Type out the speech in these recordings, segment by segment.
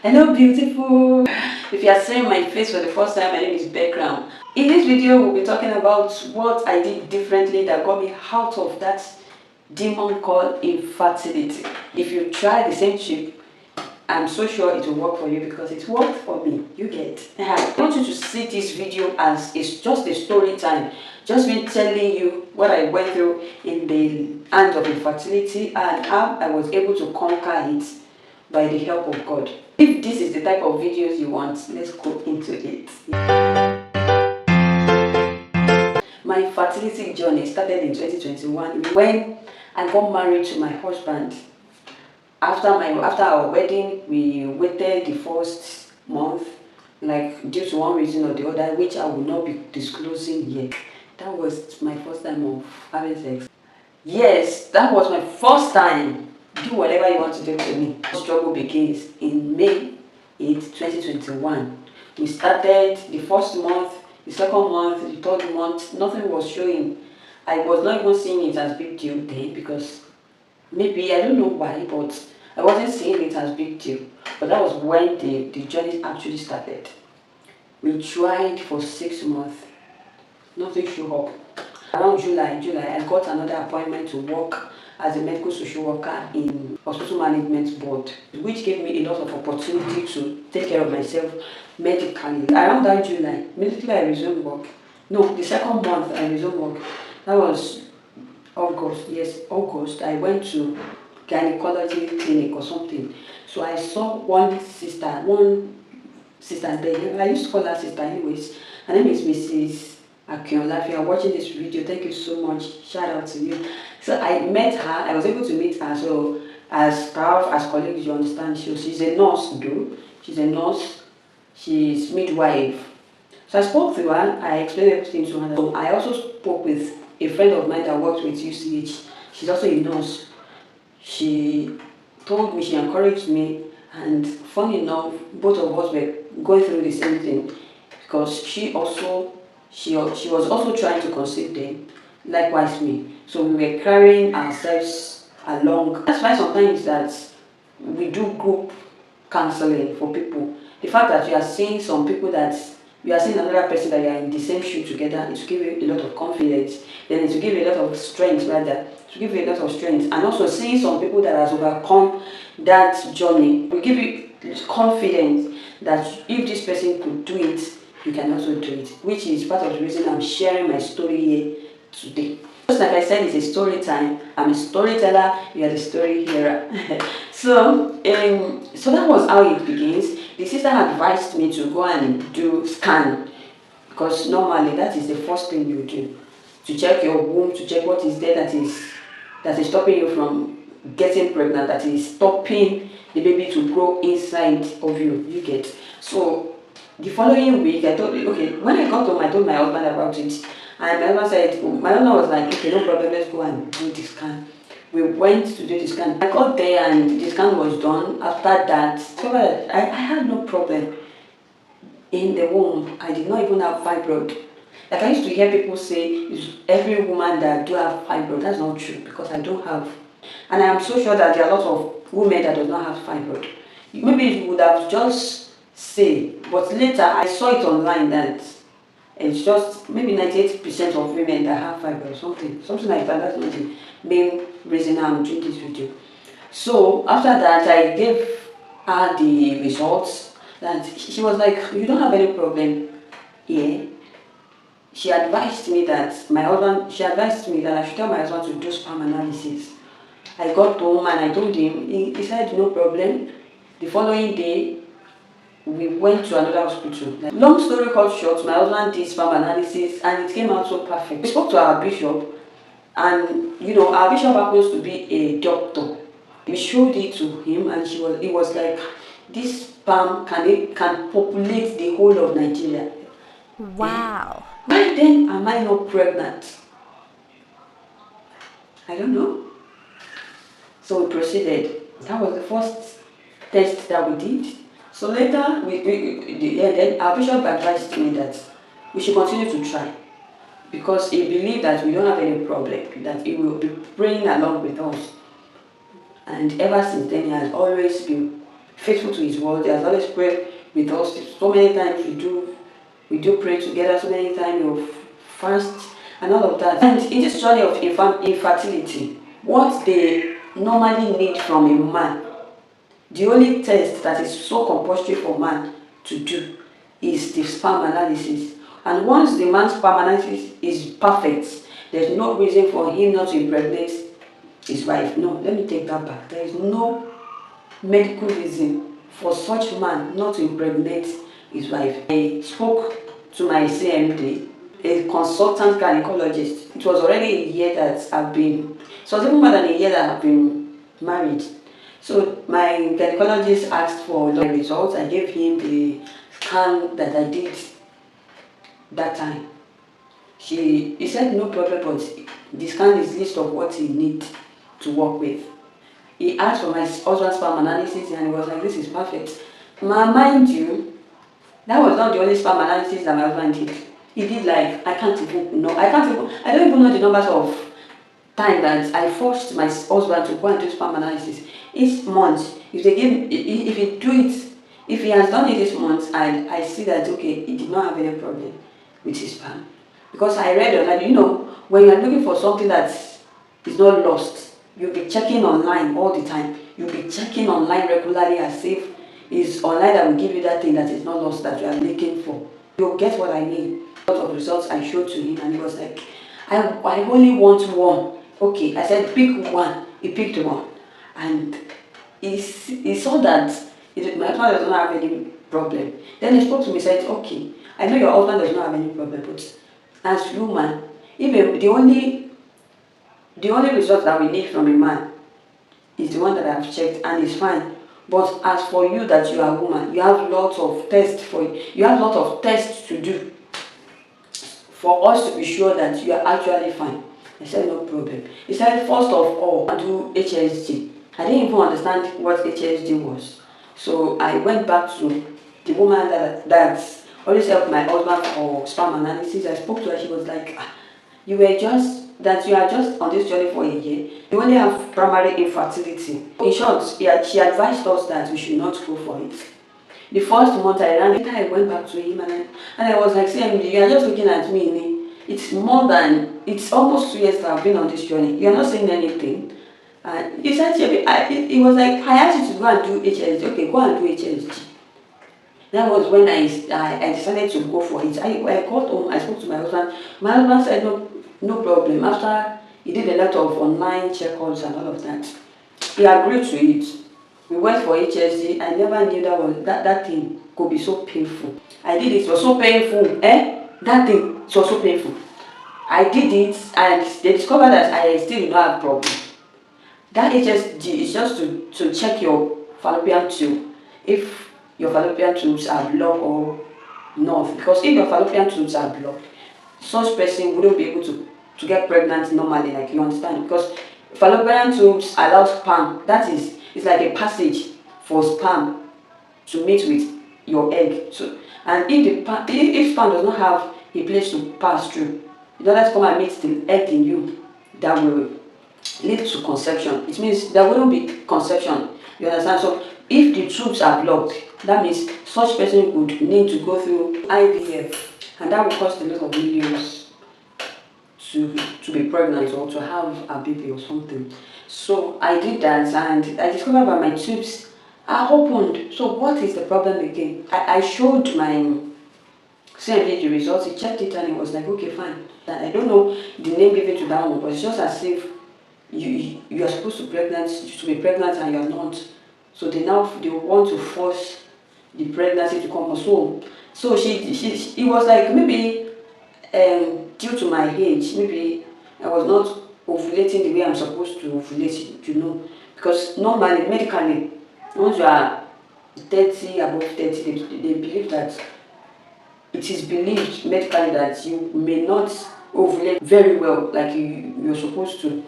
Hello beautiful. If you are seeing my face for the first time, my name is Bekram. In this video we'll be talking about what I did differently that got me out of that demon called infertility. If you try the same trick, I'm so sure it will work for you because it worked for me. You get. I want you to see this video as it's just a story time. Just me telling you what I went through in the end of infertility and how I was able to conquer it by the help of God. If this is the type of videos you want, let's go into it. My fertility journey started in 2021 when I got married to my husband. After our wedding, we waited the first month, like due to one reason or the other, which I will not be disclosing here. That was my first time of having sex. Yes, that was my first time. Do whatever you want to do to me. The struggle begins in May 8, 2021. We started the first month, the second month, the third month, nothing was showing. I was not even seeing it as big deal then because maybe, I don't know why, but I wasn't seeing it as big deal. But that was when the journey actually started. We tried for 6 months. Nothing showed up. Around July, I got another appointment to work as a medical social worker in hospital management board, which gave me a lot of opportunity to take care of myself medically. Around that July, immediately I resumed work. No, the second month I resumed work. That was August. Yes, August. I went to gynecology clinic or something. So I saw one sister there. I used to call her sister anyways. Her name is Mrs. Akinola. If you are watching this video, thank you so much. Shout out to you. So I met her. I was able to meet her. So as staff, as colleagues, you understand. She's a nurse, though. She's a nurse. She's midwife. So I spoke to her. I explained everything to her. So I also spoke with a friend of mine that works with UCH. She's also a nurse. She told me, she encouraged me, and funny enough, both of us were going through the same thing because she was also trying to conceive then, likewise me. So we were carrying ourselves along. That's why sometimes that we do group counseling for people. The fact that you are seeing some people that you are seeing another person that you are in the same shoe together, it will give you a lot of confidence. Then it will give you a lot of strength, rather. It will give you a lot of strength. And also seeing some people that has overcome that journey will give you confidence that if this person could do it, you can also do it. Which is part of the reason I'm sharing my story here today. Just like I said, it's a story time. I'm a storyteller, you are the story hearer. So that was how it begins. The sister advised me to go and do scan because normally that is the first thing you do, to check your womb, to check what is there that is stopping you from getting pregnant, that is stopping the baby to grow inside of you. You get. So the following week, I thought, okay, when I got home, I told my husband about it. And my husband said, my husband was like, okay, no problem, let's go and do the scan. We went to do the scan. I got there and the scan was done. After that, I had no problem in the womb. I did not even have fibroid. Like I used to hear people say, it's every woman that do have fibroid. That's not true because I don't have. And I am so sure that there are a lot of women that do not have fibroid. Maybe you would have just say, but later I saw it online that it's just maybe 98% of women that have fibroid, something like that. That's not the main reason I'm doing this video. So after that, I gave her the results, and she was like, "You don't have any problem here." She advised me that I should tell my husband to do sperm analysis. I got home and I told him. He said no problem. The following day, we went to another hospital. Long story cut short, my husband did sperm analysis and it came out so perfect. We spoke to our bishop, and our bishop happens to be a doctor. We showed it to him and he was like, this sperm can populate the whole of Nigeria. Wow. Why then am I not pregnant? I don't know. So we proceeded. That was the first test that we did. So later, then our bishop advised me that we should continue to try because he believed that we don't have any problem, that he will be praying along with us. And ever since then, he has always been faithful to his word. He has always prayed with us. So many times we do pray together. So many times we fast and all of that. And in this journey of infertility, what they normally need from a man, the only test that is so compulsory for man to do is the sperm analysis. And once the man's sperm analysis is perfect, there's no reason for him not to impregnate his wife. No, let me take that back. There is no medical reason for such man not to impregnate his wife. I spoke to my CMD, a consultant gynecologist. It was already a year that I've been, so it was even more than a year that I've been married. So my gynecologist asked for the results. I gave him the scan that I did that time. He said no problem, but the scan is list of what he needs to work with. He asked for my husband's sperm analysis and he was like, this is perfect. Mind you, that was not the only sperm analysis that my husband did. He did like, I don't even know the numbers of time that I forced my husband to go and do sperm analysis. Each month, if he do it, if he has done it this month, and I see that, okay, he did not have any problem with his sperm. Because I read online, when you're looking for something that is not lost, you'll be checking online all the time. You'll be checking online regularly as if it's online that will give you that thing that is not lost that you are looking for. You'll get what I mean. A lot of results I showed to him and he was like, I only want one. Okay, I said pick one. He picked one. And he saw that my husband does not have any problem. Then he spoke to me and said, okay, I know your husband does not have any problem, but as human, even the only result that we need from a man is the one that I have checked and it's fine. But as for you that you are a woman, you have lots of tests to do for us to be sure that you are actually fine. I said no problem. He said first of all do HSG. I didn't even understand what HSG was. So I went back to the woman that always helped my husband for sperm analysis. I spoke to her, she was like, you are just on this journey for a year. You only have primary infertility. In short, she advised us that we should not go for it. The first month I went back to him and I was like, CMD, you are just looking at me. It's almost 2 years that I've been on this journey. You're not saying anything. And he said, he was like, I asked you to go and do HSG. Okay, go and do HSG. That was when I decided to go for it. I got home, I spoke to my husband. My husband said, no problem. After he did a lot of online checkups and all of that, he agreed to it. We went for HSG. I never knew that thing could be so painful. I did it was so painful. That thing was so painful. I did it and they discovered that I still did not have problem. That HSG is just to check your fallopian tube, if your fallopian tubes are blocked or not. Because if your fallopian tubes are blocked, such person wouldn't be able to get pregnant normally, like you understand. Because fallopian tubes allow sperm, it's like a passage for sperm to meet with your egg. So, and if sperm does not have a place to pass through, it doesn't come and meet the egg in you, that will lead to conception. It means there wouldn't be conception. You understand? So if the tubes are blocked, that means such person would need to go through IVF, and that will cost a lot of millions to be pregnant or to have a baby or something. So I did that and I discovered that my tubes are opened. So what is the problem again? I showed my CMD the results. He checked it and he was like, okay, fine. I don't know the name given to that one, but it's just as if you are supposed to be pregnant and you are not. So they want to force the pregnancy to come. So it was like maybe due to my age, maybe I was not ovulating the way I'm supposed to ovulate, because normally, medically, once you are 30, above 30, they believe that, it is believed medically that you may not ovulate very well like you're supposed to.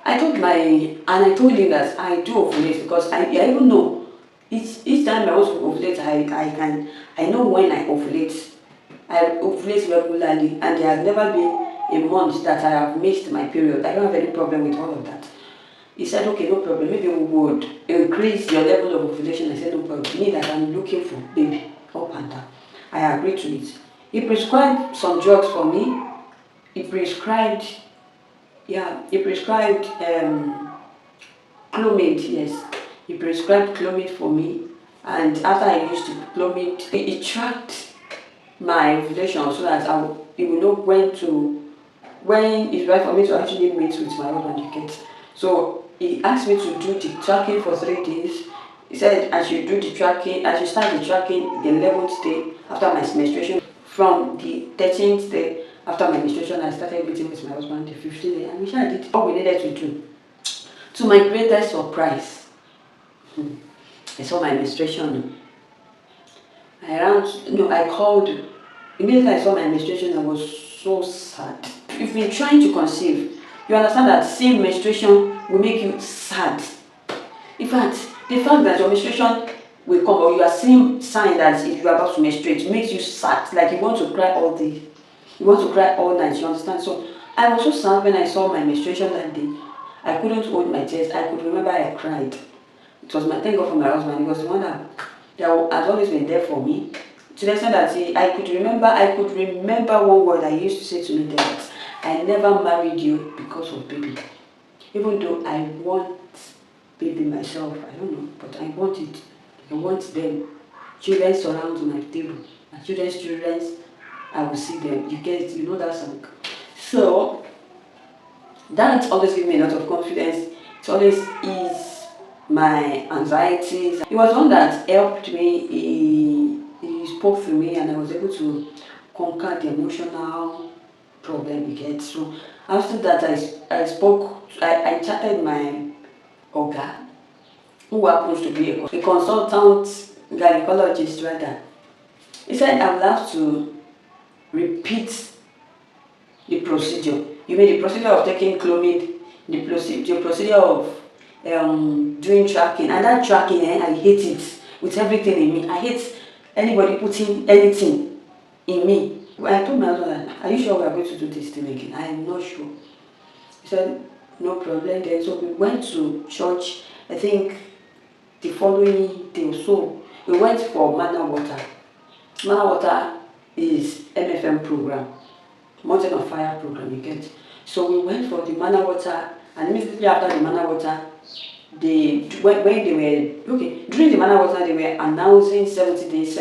I told him that I do ovulate because I even know each time I want to ovulate, I know when I ovulate. I ovulate regularly and there has never been a month that I have missed my period. I don't have any problem with all of that. He said, okay, no problem. Maybe we would increase your level of ovulation. I said, no problem. Me that I'm looking for baby up and down. I agreed to it. He prescribed some drugs for me. He prescribed, Clomid, yes. He prescribed Clomid for me. And after I used the Clomid, it tracked my ovulation so that it will know when it's right for me to actually meet with my husband, you get. So he asked me to do the tracking for 3 days. He said I should do the tracking, I should start the tracking the 11th day after my menstruation. From the 13th day after my menstruation, I started meeting with my husband the 15th day, and we did all we needed to do. To my greatest surprise, I saw my menstruation. I called. Immediately I saw my menstruation, I was so sad. If you've been trying to conceive, you understand that seeing menstruation will make you sad. In fact, the fact that your menstruation will come or you are seeing signs that you are about to menstruate makes you sad, like you want to cry all day. You want to cry all night, you understand? So I was so sad when I saw my menstruation that day. I couldn't hold my chest. I could remember I cried. It was thank God for my husband. He was the one that has always been there for me. To the extent that I could remember one word I used to say to me that I never married you because of baby. Even though I want baby myself, I don't know, but I want it. I want them. Children surround my table. My children's children, I will see them. You know that song. So that always gives me a lot of confidence. It always ease my anxieties. He was one that helped me. He spoke to me, and I was able to conquer the emotional problem you get. So after that, I chatted my Oga, who happens to be a consultant gynecologist rather. He said I will have to repeat the procedure. You mean the procedure of taking Clomid, the procedure of doing tracking, and that tracking, I hate it with everything in me. I hate anybody putting anything in me. When I told my husband, are you sure we are going to do this thing again? I am not sure. He said, no problem then. So we went to church, I think the following day or so. We went for Manna Water. Manna Water is MFM program, Mountain of Fire program, you get. So we went for the Manna Water, and immediately after the Manna Water, during the Manna Water, they were announcing 70 days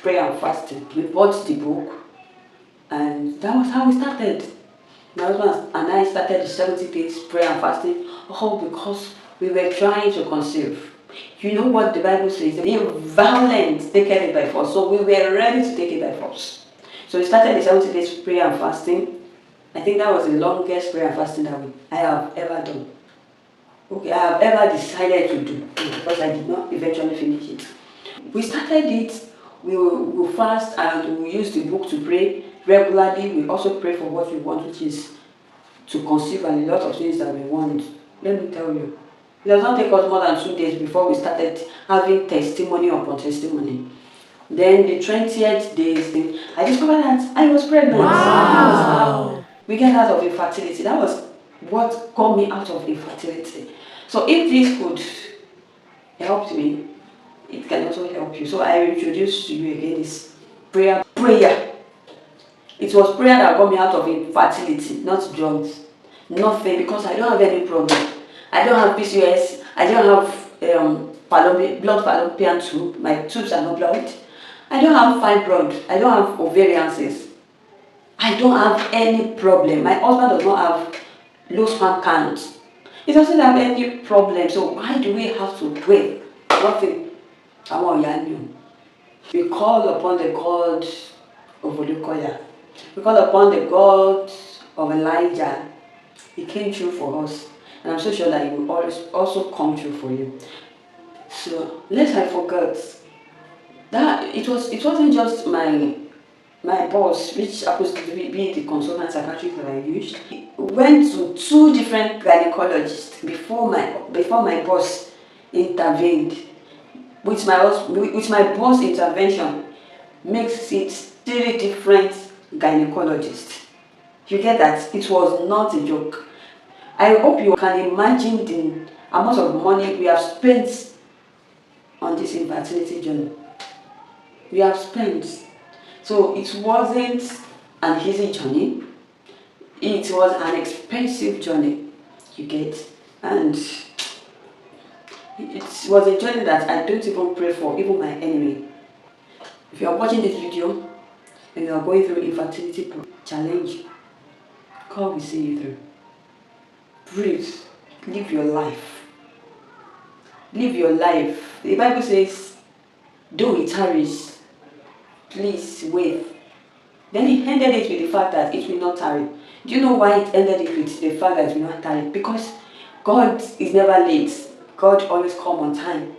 prayer and fasting. We bought the book, and that was how we started. My husband and I started the 70 days prayer and fasting, all because we were trying to conceive. You know what the Bible says? Be violent, take it by force. So we were ready to take it by force. So we started the 70 days prayer and fasting. I think that was the longest prayer and fasting that I have ever done. Okay, I have ever decided to do, because I did not eventually finish it. We started it, we will fast and we use the book to pray regularly. We also pray for what we want, which is to conceive and a lot of things that we want. Let me tell you, it does not take us more than 2 days before we started having testimony upon testimony. Then the 20th day, I discovered that I was pregnant. Wow! We get out of infertility. That was what got me out of infertility. So if this could help me, it can also help you. So I introduce to you again this prayer. It was prayer that got me out of infertility, not drugs. Nothing, because I don't have any problem. I don't have PCOS. I don't have blood fallopian tube. My tubes are not blocked. I don't have fibroid. I don't have ovarian cysts. I don't have any problem. My husband does not have low sperm count. He doesn't have any problem. So why do we have to pray? Nothing. I want you. We call upon the God of Olukoya. We call upon the God of Elijah. He came through for us. And I'm so sure that he will always also come through for you. So lest I forget that it wasn't just my boss, which happens to be the consultant psychiatrist that I used. He went to 2 different gynecologists before my boss intervened. With my boss intervention makes it 3 different gynecologists. You get that? It was not a joke. I hope you can imagine the amount of money we have spent on this infertility journey. We have spent. So it wasn't an easy journey. It was an expensive journey, you get. And it was a journey that I don't even pray for, even my enemy. If you are watching this video and you are going through infertility challenge, God will see you through. Breathe. Live your life. Live your life. The Bible says, though it tarries, please wait. Then he ended it with the fact that it will not tarry. Do you know why it ended it with the fact that it will not tarry? Because God is never late. God always comes on time.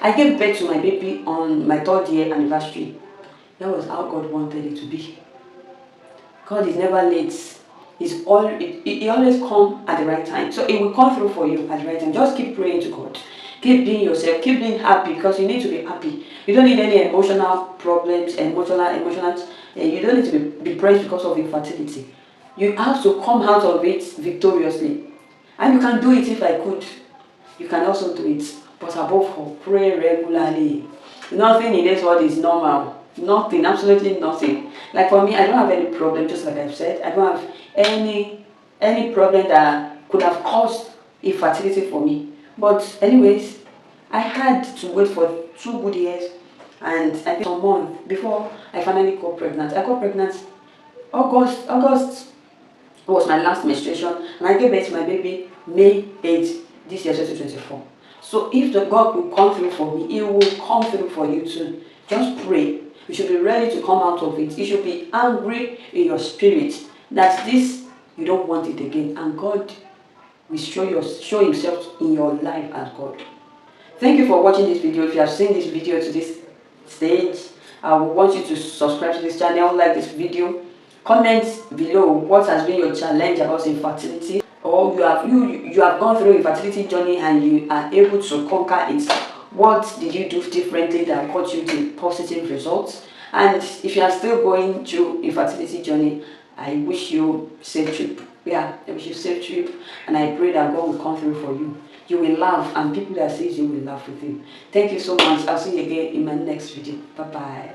I gave birth to my baby on my 3rd year anniversary. That was how God wanted it to be. God is never late. He always comes at the right time. So it will come through for you at the right time. Just keep praying to God. Keep being yourself. Keep being happy, because you need to be happy. You don't need any emotional problems, you don't need to be depressed because of infertility. You have to come out of it victoriously. And you can do it. If I could, you can also do it. But above all, pray regularly. Nothing in this world is normal. Nothing, absolutely nothing. Like for me, I don't have any problem, just like I've said. I don't have any problem that could have caused infertility for me. But anyways, I had to wait for 2 good years and I think a month before I finally got pregnant. I got pregnant August was my last menstruation, and I gave birth to my baby May 8th this year, 2024. So if the God will come through for me, He will come through for you too. Just pray. You should be ready to come out of it. You should be angry in your spirit that this, you don't want it again, and God will show Himself in your life as God. Thank you for watching this video. If you have seen this video to this stage, I want you to subscribe to this channel, like this video, comment below what has been your challenge about infertility, or you have gone through infertility journey and you are able to conquer it. What did you do differently that got you to positive results? And if you are still going through infertility journey, I wish you safe trip. Yeah, I wish you safe trip, and I pray that God will come through for you. You will laugh, and people that see you will laugh with you. Thank you so much. I'll see you again in my next video. Bye bye.